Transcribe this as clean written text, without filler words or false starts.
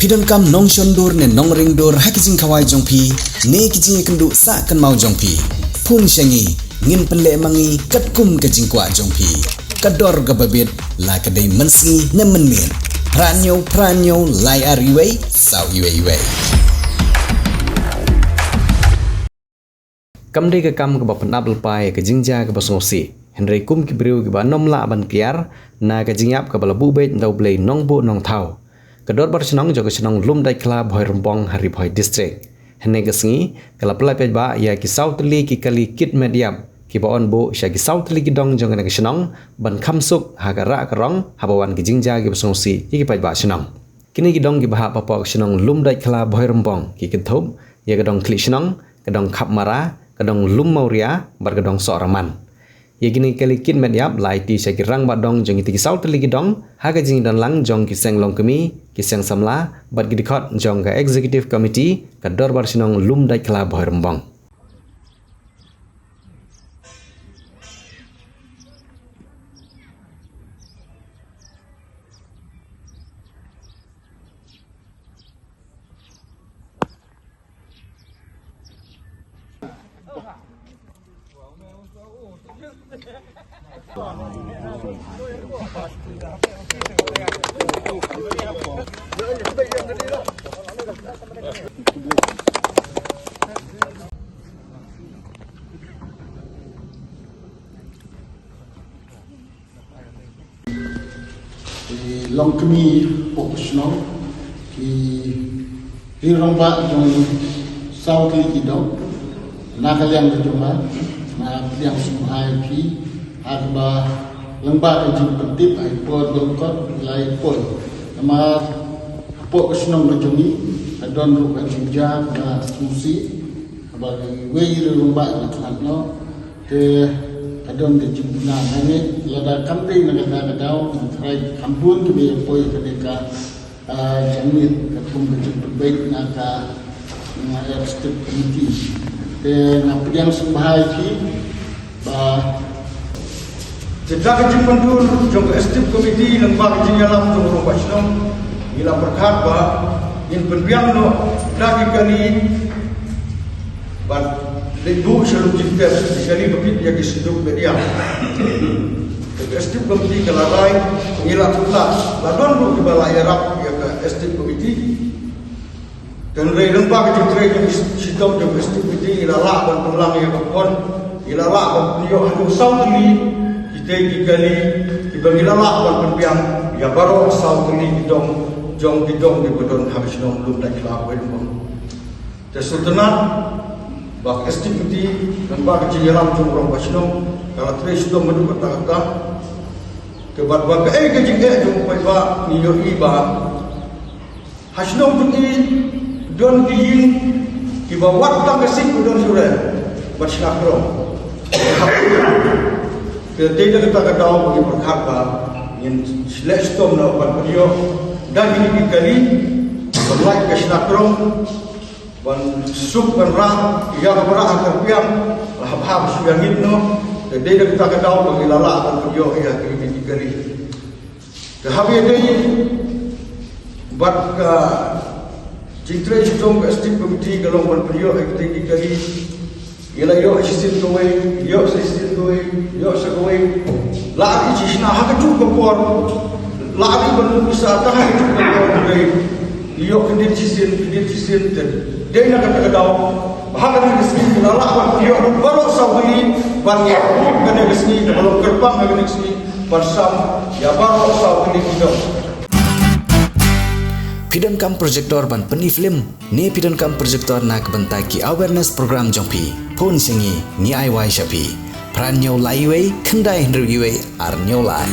Pidon kam nong shondur ne nong ringdur hakijing kawai jongpi ne kijing kendu sa kan mau jongpi pun syangi ngin penle mangi katkum kajing kwa jongpi kador gababit la kadai mensi ne menmin pranyo lai ariwei sau iwei kam de ka kam ka ba pandap pai ka jingja ka ba sosi Henry kum ki briu ki ba nom la ban kiar na ka jingyap ka bala bu bet ndau blei nong bu nong thau Kedor bersenang juga senang lum dai kelab hoi rembong hari hoi district. Hene kesengi kelab pelai pejba ia kisau teli ki kali kit mediam ki baon bu sya kisau teli ki dong jong hene kesenang ban kamsuk hagara kerong habawan ki jingja ki besongsi ki pejba senang. Kini ki dong ki bahak papok senang lum dai kelab hoi rembong ki kentub ia kedong klik senang kedong kap mara kedong lum mauria bar kedong soraman. Ia gini kali kit mediap lai ti sya ki rang badong jong ki kisau teli ki dong haga jing dan lang jong ki seng long kemi kisang samla bat gidikot jong ka executive committee ka dor bar sinong lum dai kelab hoi rembong long kami profesional ki hirong ba jong south li idong na kalian jong ba na yang sungai pi arba lembah jing pentip ai pod lokot lai pod nama profesional jong ni adon ru kan jingja na susi bagi wei hirong ba kan no te adon de jumna nane lada kamri na kada kadau trai kampun kebe poi kedeka jamit katum bejum baik na ka na step committee te na piang sumbai ki ba Sejak jimpandur jong step committee lembag jingalam jong robasnom ila berkat ba in penbiang no dagi kali ban Lindu selalu jika sekali begitu yang diseduk media. Estim komiti kelalai mengilat tulas. Ladon bu di balai Arab ya ke estim komiti. Dan rei lembaga jikre yang sidom jom estim komiti ilalak dan pulang ya kapon ilalak dan beliau hadu sautli kita dikali dibangilalak dan penbiang ya baru sautli jom di bedon habis dong belum dah kelawai dong. Tersultanat Bak estimati dan bak ciyalam jumrong basno kalau tres do madu kata ke bak ke jing jum pai ba ni yo iba hasno tuki don kiyin ki ba wat ta kesik don sure bat syakro ke tidak kita kadau bagi berkat ba in selestom no ban video dan ini kali berlai ke syakro ban sup ban rang ia berah kerpiang lahab sudah ngitno de kita kadau bagi lala ban video ia kini kali ke habi dei bat ka citre jom estim komiti galong ban video kini kali ila yo assistant kowe yo assistant kowe yo sakowe la ki chisna ha ka chu ko por la ki ban bisa ta ha chu ko por yo kendir cisin dia nak kata kau bahagian resmi lalak ban dia baru sawi ban ya kena resmi belum gerbang kena resmi bersam ya baru sawi kita Pidon kam projector ban peni film ne pidon kam projector nak bentai ki awareness program jongpi pun singi ni ai wai shapi pranyo laiwei kendai hendriwei ar nyolai